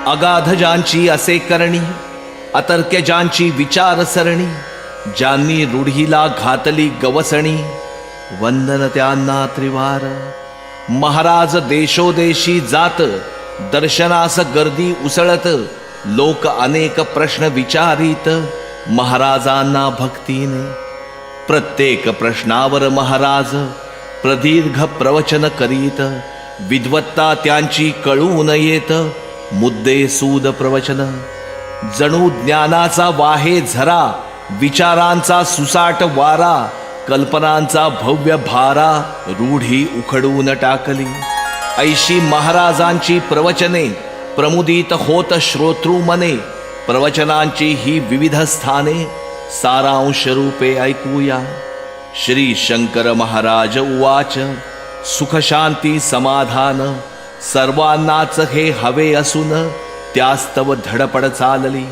अगाध ज्यांची असे करणी, अतर्क्य ज्यांची विचारसरणी, ज्यांनी रूढीला घातली गवसणी, वंदन त्यांना त्रिवार. महाराज देशोदेशी जात, दर्शनास गर्दी उसळत, लोक अनेक प्रश्न विचारित, महाराजांना भक्तीने. प्रत्येक प्रश्नावर महाराज प्रदीर्घ प्रवचन करीत, विद्वत्ता त्यांची कळून येत, मुद्दे सूद प्रवचन. जणू ज्ञानाचा वाहे झरा, विचारांचा सुसाट वारा, कल्पनांचा भव्य भारा, रूढी उखडून टाकली. ऐशी महाराजांची प्रवचने, प्रमुदित होत श्रोतृमने. प्रवचनांची ही विविध स्थाने, सारांश रूपे ऐकूया. श्री शंकर महाराज उवाच. सुख शांती समाधान सर्वांनाच हे हवे असून, त्यास्तव धडपड चालली.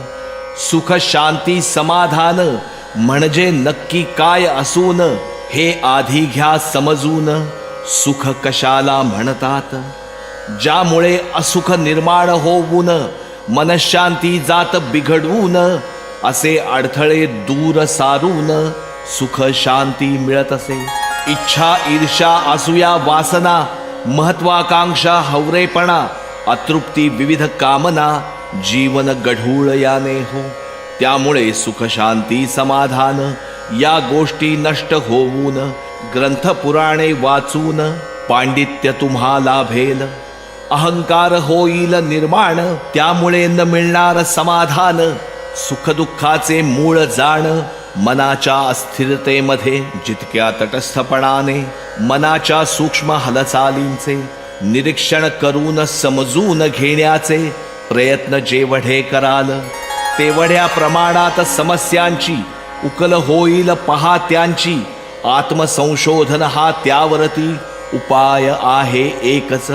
सुख शांती समाधान म्हणजे नक्की काय असून, हे आधी घ्या समजून. सुख कशाला म्हणतात, ज्यामुळे असुख निर्माण होऊन, मनशांती जात बिघडून. असे अडथळे दूर सारून, सुख शांती मिळत असे. इच्छा ईर्षा असूया वासना, महत्वाकांक्षा हवरेपणा, अतृप्ती विविध कामना, जीवन गढूळ याने हो. त्यामुळे सुख शांती समाधान या गोष्टी नष्ट होऊन, ग्रंथ पुराणे वाचून पांडित्य तुम्हाला भेल. अहंकार होईल निर्माण, त्यामुळे न मिळणार समाधान. सुखदुःखाचे मूळ जाण, मनाच्या अस्थिरतेमध्ये जितक्या तटस्थपणाने मनाच्या सूक्ष्म हालचालींचे निरीक्षण करून समजून घेण्याचे प्रयत्न जेवढे कराल, तेवढ्या प्रमाणात समस्यांची उकल होईल पहा त्यांची. आत्मसंशोधन हा त्यावरती उपाय आहे एकच.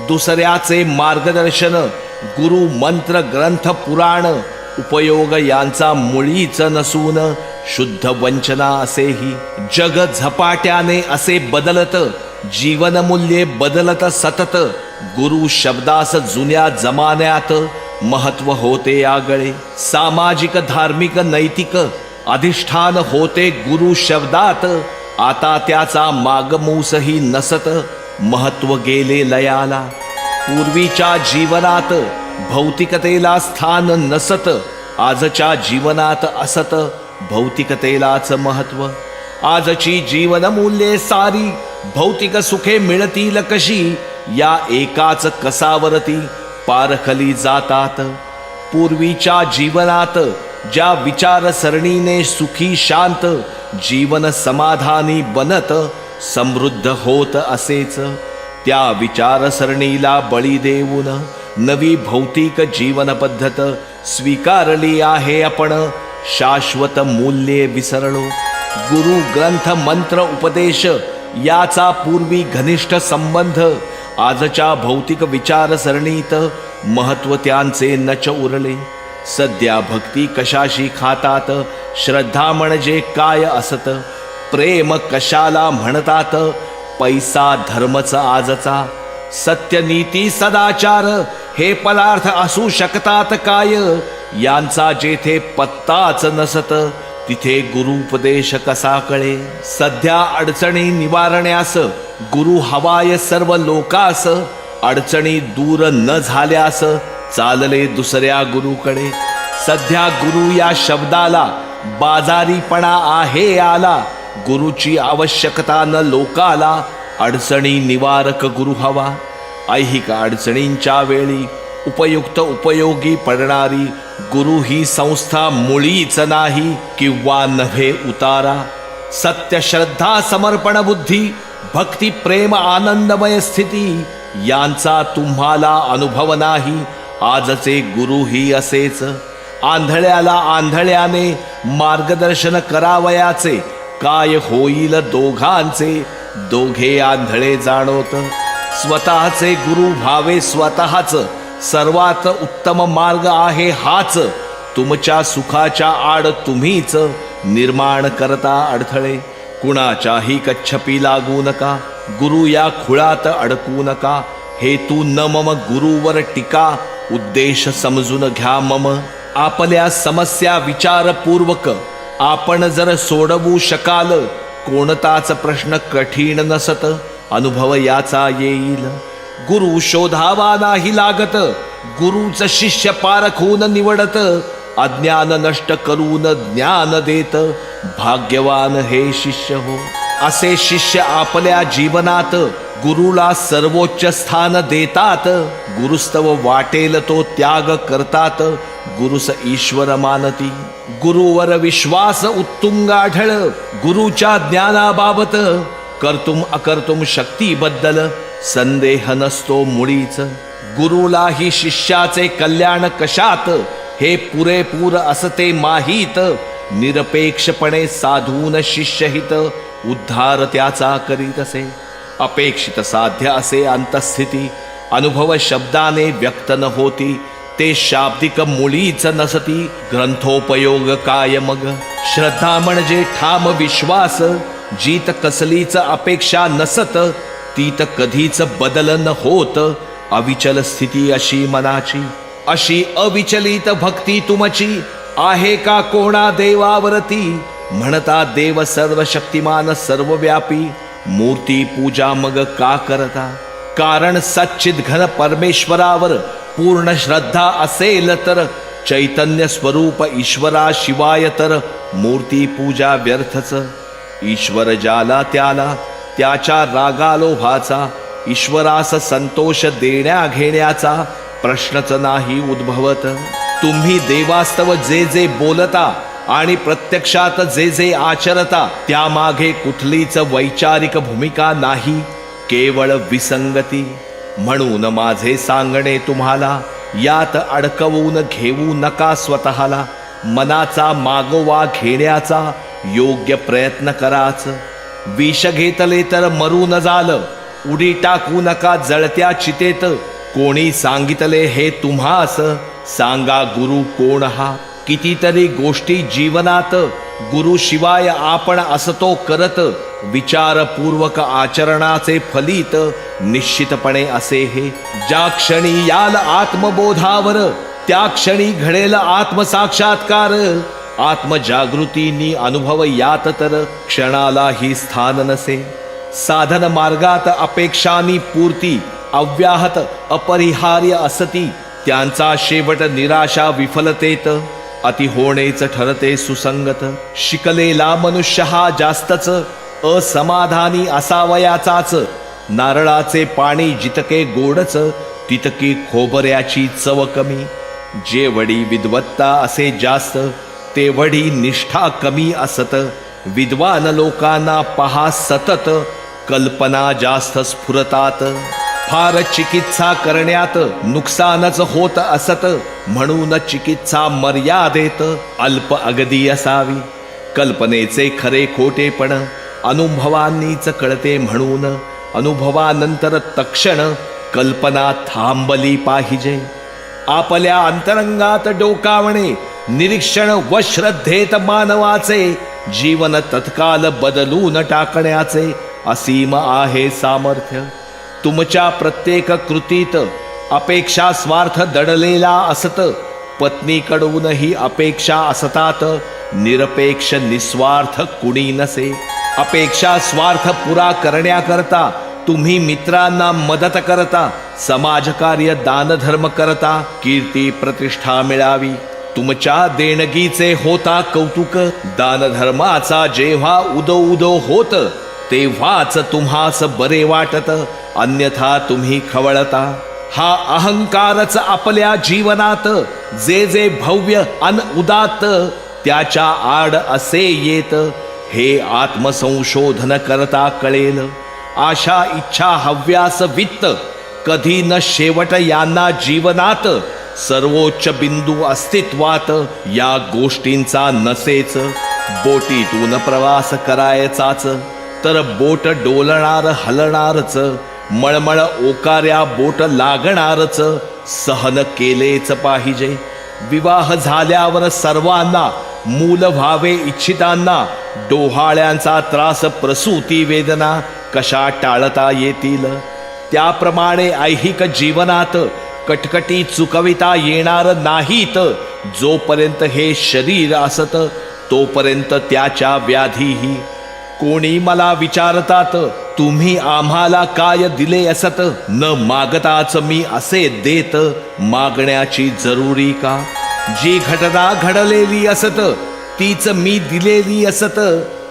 दुसऱ्याचे मार्गदर्शन, गुरु मंत्र ग्रंथ पुराण, उपयोग यांचा मुळीच नसून शुद्ध वंचना असेही. जग झपाट्याने असे बदलत, जीवनमूल्ये बदलत सतत. गुरु शब्दास जुन्या जमान्यात महत्व होते आगळे. सामाजिक धार्मिक नैतिक अधिष्ठान होते गुरु शब्दात. आता त्याचा मागमूसही नसत, महत्व गेले लयाला. पूर्वीच्या जीवनात भौतिकतेला स्थान नसत, आजच्या जीवनात असत भौतिकतेलाच महत्व. आजची जीवनमूल्ये सारी भौतिक सुखे मिळतील कशी, या एकाच कसावरती पारखली जातात. पूर्वीच्या जीवनात ज्या विचारसरणीने सुखी शांत जीवन समाधानी बनत समृद्ध होत असेच, त्या विचारसरणीला बळी देऊन नवी भौतिक जीवन पद्धत स्वीकारली आहे आपण. शाश्वत मूल्ये विसरलो. गुरु ग्रंथ मंत्र उपदेश याचा पूर्वी घनिष्ठ संबंध, आजच्या भौतिक विचारसरणीत महत्व त्यांचे नच उरले. सध्या भक्ती कशाशी खातात, श्रद्धा म्हणजे काय असत, प्रेम कशाला म्हणतात, पैसा धर्मच आजचा. सत्य नीती सदाचार हे पदार्थ असू शकतात काय, यांचा जेथे पत्ताच नसत, तिथे गुरुपदेश कसा कळे. सध्या अडचणी निवारण्यास गुरु हवाय सर्व लोकास. अडचणी दूर न झाल्यास चालले दुसऱ्या गुरुकडे. सध्या गुरु या शब्दाला बाजारीपणा आहे आला. गुरुची आवश्यकता न लोकाला, अडचणी निवारक गुरु हवा. ऐहिक अडचणींच्या वेळी उपयुक्त उपयोगी पडणारी गुरु ही संस्था मुळीच नाही किंवा नव्हे उतारा. सत्य श्रद्धा समर्पण बुद्धी भक्ती प्रेम आनंदमय स्थिती यांचा तुम्हाला अनुभव नाही. आजचे गुरु ही असेच. आंधळ्याला आंधळ्याने मार्गदर्शन करावयाचे, काय होईल दोघांचे, दोघे आंधळे जाणोत. स्वतःचे गुरु व्हावे स्वतःच, सर्वात उत्तम मार्ग आहे हाच. तुमच्या सुखाच्या आड तुम्हीच निर्माण करता अडथळे. कुणाच्याही कच्छपी लागू नका, गुरु या खुळात अडकू नका. हेतू न मम गुरुवर टीका, उद्देश समजून घ्या मम. आपल्या समस्या विचारपूर्वक आपण जर सोडवू शकाल, कोणताच प्रश्न कठीण नसत, अनुभव याचा येईल. गुरु शोधावा नाही लागत, गुरुच शिष्य पारखून निवडत. अज्ञान नष्ट करून ज्ञान देत, भाग्यवान हे शिष्य हो. असे शिष्य आपल्या जीवनात गुरुला सर्वोच्च स्थान देतात. गुरुस्तव वाटेल तो त्याग करतात, गुरुस ईश्वर मानती. गुरुवर विश्वास उत्तुंग आढळ, गुरुच्या ज्ञानाबाबत कर्तुम अकर्तुम शक्तीबद्दल संदेह नसतो मुळीच. गुरुलाही शिष्याचे कल्याण कशात हे पुरेपूर असते माहीत. निरपेक्षपणे साधून शिष्यहित उद्धार त्याचा करीत असे. अपेक्षित साध्य असे अंतस्थिती अनुभव शब्दाने व्यक्त न होती, ते शाब्दिक मुळीच नसती. ग्रंथोपयोग काय मग? श्रद्धा म्हणजे ठाम विश्वास, जीत कसलीच अपेक्षा नसत, तीत कधीच बदल न होत. अविचल स्थिती अशी मनाची, अशी अविचलित भक्ती तुमची आहे का कोणा देवावरती? म्हणता देव सर्व शक्तिमान सर्वव्यापी, मूर्ती पूजा मग का करता? कारण सच्चिद घन परमेश्वरावर पूर्ण श्रद्धा असेल तर, चैतन्य स्वरूप ईश्वरा शिवाय तर मूर्ती पूजा व्यर्थच. ईश्वर ज्याला त्याला त्याच्या रागालोभाचा, ईश्वरास संतोष देण्या घेण्याचा प्रश्नच नाही उद्भवत. तुम्ही देवास्तव जे जे बोलता आणि प्रत्यक्षात जे जे आचरता, त्यामागे कुठलीच वैचारिक भूमिका नाही, केवळ विसंगती. म्हणून माझे सांगणे तुम्हाला, यात अडकवून घेऊ नका स्वतःला. मनाचा मागोवा घेण्याचा योग्य प्रयत्न कराच. विष घेतले तर मरून जाल, उडी टाकू नका जळत्या चितेत. कोणी सांगितले हे तुम्हास, सांगा गुरु कोण हा? कितीतरी गोष्टी जीवनात गुरु शिवाय आपण असतो करत, विचारपूर्वक आचरणाचे फलित निश्चितपणे असे हे. ज्या क्षणी याल आत्मबोधावर, त्या क्षणी घडेल आत्मसाक्षात्कार. आत्मजागृतीनी अनुभव यात तर क्षणालाही स्थान नसे. साधन मार्गात अपेक्षांनी पूर्ती अव्याहत अपरिहार्य असती, त्यांचा शेवट निराशा विफलतेत. अति होणेच ठरते सुसंगत. शिकलेला मनुष्य हा जास्तच असमाधानी असावयाचाच. नारळाचे पाणी जितके गोडच, तितकी खोबऱ्याची चव कमी. जेवढी विद्वत्ता असे जास्त, तेवढी निष्ठा कमी असत. विद्वान लोकांना पहा सतत, कल्पना जास्त स्फुरतात. फार चिकित्सा करण्यात नुकसानच होत असत, म्हणून चिकित्सा मर्यादेत अल्प अगदी असावी. कल्पनेचे खरे खोटेपण अनुभवांनीच कळते, म्हणून अनुभवानंतर तक्षण कल्पना थांबली पाहिजे. आपल्या अंतरंगात डोकावणे, निरीक्षण व श्रद्धेत मानवाचे जीवन तत्काल बदलून टाकण्याचे असीम आहे सामर्थ्य. तुमच्या प्रत्येक कृतीत अपेक्षा स्वार्थ दडलेला असत. पत्नीकडूनही अपेक्षा असतात, निरपेक्ष निस्वार्थ कुणी नसे. अपेक्षा स्वार्थ पुरा करण्याकरता तुम्ही मित्रांना मदत करता, समाजकार्य दानधर्म करता, कीर्ती प्रतिष्ठा मिळावी. तुमच्या देणगीचे होता कौतुक. दानधर्माचा जेव्हा उदो उदो होत, तेव्हाच तुम्हास बरे वाटत, अन्यथा तुम्ही खवळता. हा अहंकारच आपल्या जीवनात जे जे भव्य अन उदात्त, त्याच्या आड असे येत, हे आत्मसंशोधन करता कळेल. आशा इच्छा हव्यास वित्त, कधी न शेवट यांना जीवनात. सर्वोच्च बिंदू अस्तित्वात या गोष्टींचा नसेच. बोटीतून प्रवास करायचाच, तर बोट डोलणार हलणारच. मळमळ ओकाऱ्या बोट लागणारच. सहन केलेच पाहिजे. विवाह झाल्यावर सर्वांना मूल व्हावे इच्छितांना डोहाळ्यांचा त्रास, प्रसूती वेदना कशा टाळता येतील? त्याप्रमाणे ऐहिक जीवनात कटकटी चुकविता येणार नाहीत. जोपर्यंत हे शरीर असत तोपर्यंत त्याच्या व्याधीही. कोणी मला विचारतात, तुम्ही आम्हाला काय दिले असत? न मागताच मी असे देत, मागण्याची जरुरी का? जी घटना घडलेली असत तीच मी दिलेली असत,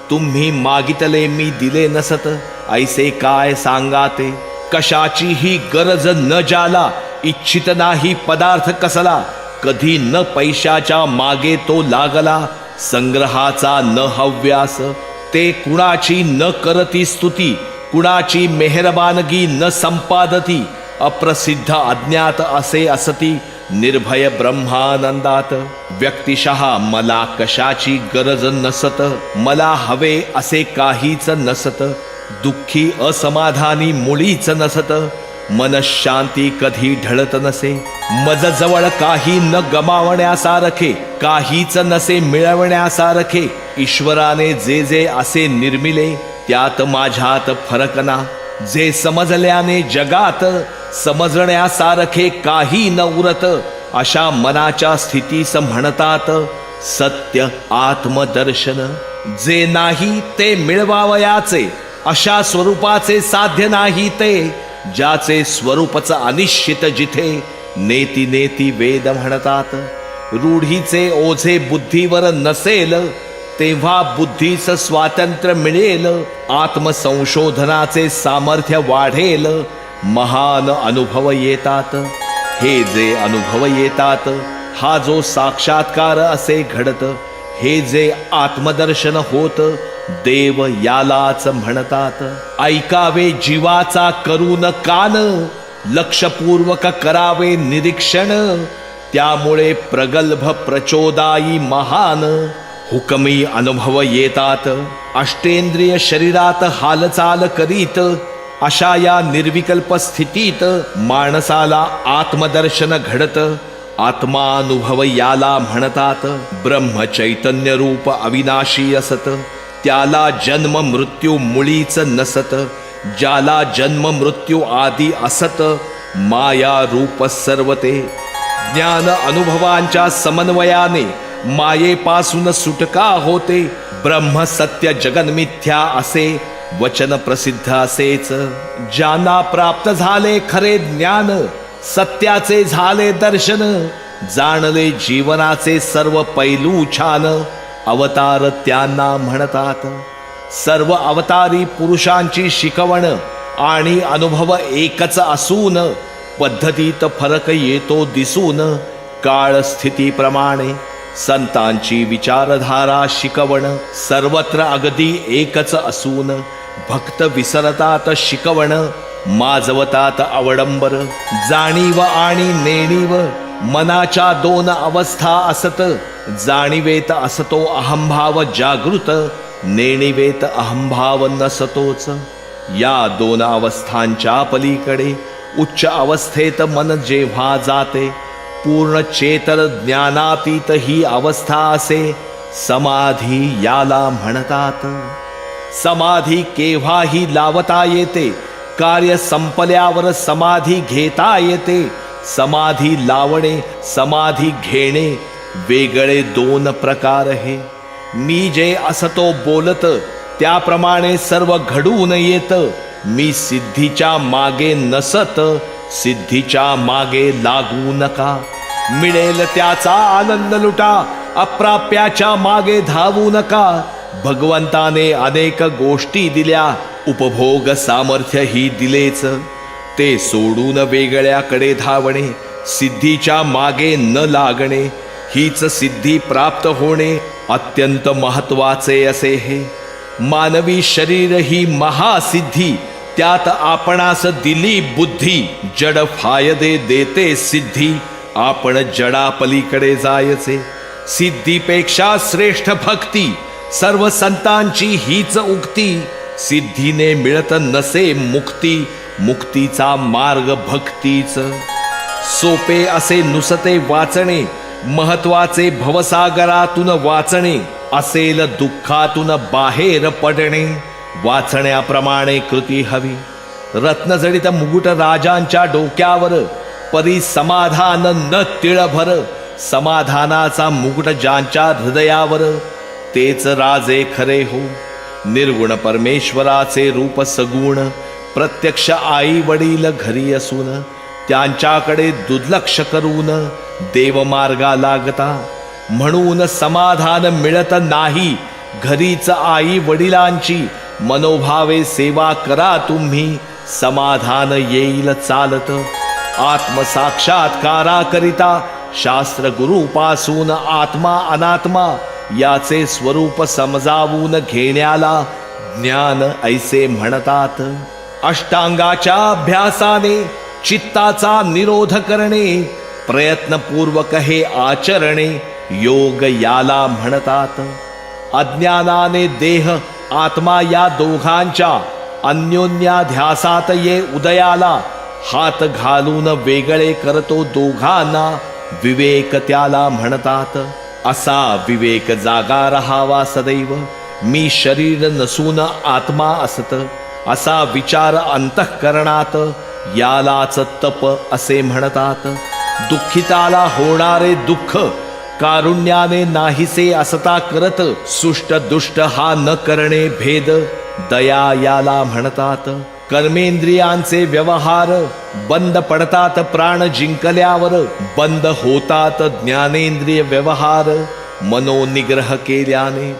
तुम्ही मागितले मी दिले नसत. ऐसे काय सांगाते? कशाचीही गरज न जाला, इच्छित नाही पदार्थ कसला. कधी न पैशाच्या मागे तो लागला, संग्रहाचा न हव्यास. ते कुणाची न करती स्तुती, कुणाची मेहरबानगी न संपादती. अप्रसिद्ध अज्ञात असे असती, निर्भय ब्रह्मानंदात. व्यक्तिशः मला कशाची गरज नसत, मला हवे असे काहीच नसत. दुःखी असमाधानी मुळीच नसत, मनशांती कधी ढळत नसे. मज जवळ काही न गमावण्यासारखे, काहीच नसे मिळवण्यासारखे. ईश्वराने जे जे असे निर्मिले त्यात माझ्यात फरक ना. जे समजल्याने जगात समजण्यासारखे काही न उरत, अशा मनाच्या स्थितीस म्हणतात सत्य आत्मदर्शन. जे नाही ते मिळवावयाचे, अशा स्वरूपाचे साध्य नाही ते. ज्याचे स्वरूपच अनिश्चित जिथे, नेती नेती वेद म्हणतात. रूढीचे ओझे बुद्धीवर नसेल, तेव्हा बुद्धीस स्वातंत्र्य मिळेल. आत्मसंशोधनाचे सामर्थ्य वाढेल. महान अनुभव येतात. हे जे अनुभव येतात, हा जो साक्षात्कार असे घडत, हे जे आत्मदर्शन होत, देव यालाच म्हणतात. ऐकावे जीवाचा करून कान, लक्षपूर्वक करावे निरीक्षण. त्यामुळे प्रगल्भ प्रचोदायी महान हुकमी अनुभव येतात. अष्टेंद्रिय शरीरात हालचाल करीत, अशा या निर्विकल्प स्थितीत माणसाला आत्मदर्शन घडत. आत्मानुभव याला म्हणतात. ब्रह्म चैतन्य रूप अविनाशी असत, त्याला जन्म मृत्यू मुळीच नसत. ज्याला जन्म मृत्यू आदी असत, माया रूप सर्व ते. ज्ञान अनुभवांच्या समन्वयाने मायेपासून सुटका होते. ब्रह्म सत्य जगन्मिथ्या असे वचन प्रसिद्ध असेच. ज्यांना प्राप्त झाले खरे ज्ञान, सत्याचे झाले दर्शन. जाणले जीवनाचे सर्व पैलू छान, अवतार त्यांना म्हणतात. सर्व अवतारी पुरुषांची शिकवण आणि अनुभव एकच असून, पद्धतीत फरक येतो दिसून. काळ स्थितीप्रमाणे संतांची विचारधारा शिकवण, सर्वत्र अगदी एकच असून. भक्त विसरतात शिकवण, माजवतात अवडंबर. जाणीव आणि नेणीव मनाच्या दोन अवस्था असत. जाणीवेत असतो अहंभाव जागृत, नेणीवेत अहंभाव नसतोच. या दोन अवस्थांच्या पलीकडे उच्च अवस्थेत मन जेव्हा जाते, पूर्ण चेतन ज्ञानातीत ही अवस्था असे. समाधी याला म्हणतात. समाधी केव्हाही लावता येते, कार्य संपल्यावर समाधी घेता येते. समाधी लावणे, समाधी घेणे वेगळे दोन प्रकार हे. मी जे असतो बोलत, त्याप्रमाणे सर्व घडून येत. मी सिद्धीच्या मागे नसत, सिद्धीच्या मागे लागू नका. मिळेल त्याचा आनंद लुटा, अप्राप्याच्या मागे धावू नका. भगवंताने अनेक गोष्टी दिल्या, उपभोग सामर्थ्य ही दिलेच. ते सोडून वेगळ्याकडे धावणे, सिद्धीच्या मागे न लागणे, हीच सिद्धी प्राप्त होणे अत्यंत महत्वाचे असे हे. मानवी शरीर ही महासिद्धी, त्यात आपणास दिली बुद्धी. जड फायदे देते सिद्धी, आपण जडापलीकडे जायचे. सिद्धीपेक्षा श्रेष्ठ भक्ती, सर्व संतांची हीच उक्ती. सिद्धीने मिळत नसे मुक्ती, मुक्तीचा मार्ग भक्तीच. सोपे असे नुसते वाचणे, महत्वाचे भवसागरातून वाचणे. असेल दुःखातून बाहेर पडणे, वाचण्याप्रमाणे कृती हवी. रत्नजडित मुकुट राजांच्या डोक्यावर, परी समाधान न तिळभर, समाधानाचा मुकुट ज्यांच्या हृदयावर, तेच राजे खरे हो. निर्गुण परमेश्वराचे रूप सगुण, प्रत्यक्ष आई वडील घरी असून, त्यांच्याकडे दुर्लक्ष करून देवमार्गा लागता. म्हणून समाधान मिळत नाही घरीच आई वडिलांची, मनोभावे सेवा करा तुम्ही, समाधान येईल चालत. आत्मसाक्षात्काराकरिता शास्त्र गुरुपासून आत्मा अनात्मा याचे स्वरूप समजावून घेण्याला ज्ञान ऐसे म्हणतात. अष्टांगाच्या अभ्यासाने चित्ताचा निरोध करणे, प्रयत्नपूर्वक हे आचरणे योग याला म्हणतात. अज्ञानाने देह आत्मा या दोघांच्या अन्योन्याध्यासात ये उदयाला, हात घालून वेगळे करतो दोघांना, विवेक त्याला म्हणतात. असा विवेक जागा राहावा सदैव, मी शरीर नसून आत्मा असत, असा विचार अंतःकरणात, यालाच तप असे म्हणतात. दुःखिताला होणारे दुःख कारुण्याने नाहीसे असता करत, सुष्ट दुष्ट हा न करणे भेद, दया याला म्हणतात. कर्मेंद्रियांचे व्यवहार बंद पडतात प्राण जिंकल्यावर, बंद होतात ज्ञानेंद्रिय व्यवहार मनोनिग्रह केल्याने.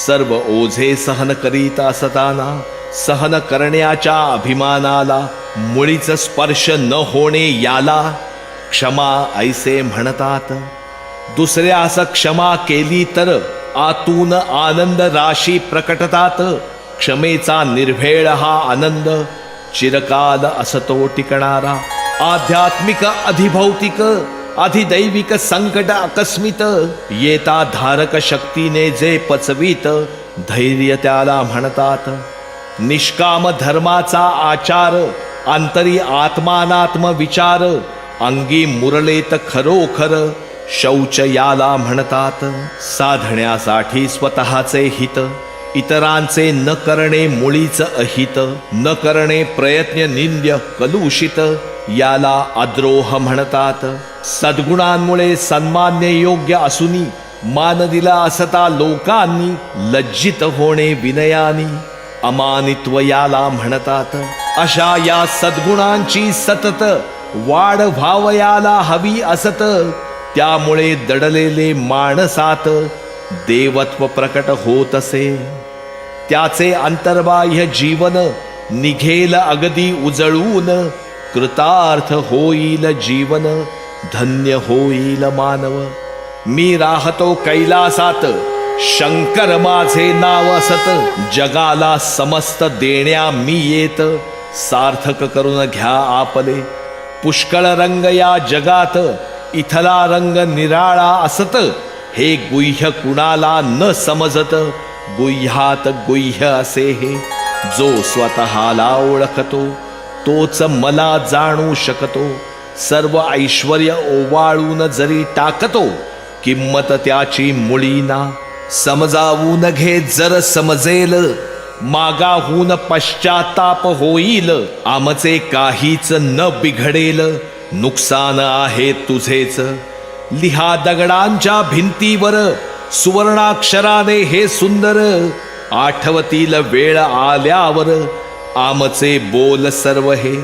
सर्व ओझे सहन करीत असताना सहन करण्याच्या अभिमानाला मुळीच स्पर्श न होणे याला क्षमा ऐसे म्हणतात. दुसऱ्यास क्षमा केली तर आतून आनंद राशी प्रकटतात. क्षमेचा निर्भेळ हा आनंद चिरकाल असतो टिकणारा. आध्यात्मिक अधिभौतिक अधिदैविक संकट आकस्मित येता धारक शक्तीने जे पचवीत, धैर्य त्याला म्हणतात. निष्काम धर्माचा आचार अंतरी आत्मानात्म विचार, अंगी मुरलेत खरोखर शौच याला म्हणतात. साधण्यासाठी स्वतःचे हित, इतरांचे न करणे मुळीच अहित, न करणे प्रयत्न निंद्य कलुषित याला अद्रोह म्हणतात. सद्गुणांमुळे सन्मान्य योग्य असूनी मान दिला असता लोकांनी, लज्जित होणे विनयानी अमानित्व याला म्हणतात. अशा या सद्गुणांची सतत वाढ व्हावयाला हवी असत, त्यामुळे दडलेले माणसात देवत्व प्रकट होत असे. त्याचे अंतर्बाह्य जीवन निघेल अगदी उजळून, कृतार्थ होईल जीवन धन्य होईल मानव. मी राहतो कैलासात शंकर माझे नाव असत, जगाला समस्त देण्या मी येत, सार्थक करून घ्या आपले. पुष्कळ रंग या जगात इथला रंग निराळा असत, हे गुह्य कुणाला न समजत, गुह्यात गुह्य असे हे. जो स्वतःला ओळखतो तोच मला जाणू शकतो. सर्व ऐश्वर्य ओवाळून जरी टाकतो, किंमत त्याची मुळीना. समजावून घे जर समजेल, मागाहून पश्चाताप होईल. आमचे काहीच न बिघडेल, नुकसान आहे तुझेच. लिहा दगडांच्या भिंतीवर सुवर्णाक्षराने हे सुंदर, आठवतील वेळ आल्यावर आमचे बोल सर्व हे.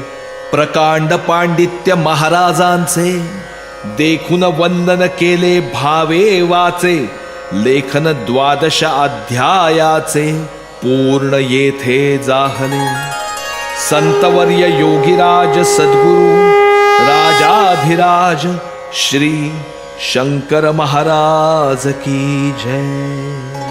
प्रकांड पांडित्य महाराजांचे देखून वंदन केले भावे वाचे. लेखन 12 अध्यायाचे पूर्ण येथे जाहले. संतवर्य योगीराज सद्गुरु राजाधिराज श्री शंकर महाराज की जय.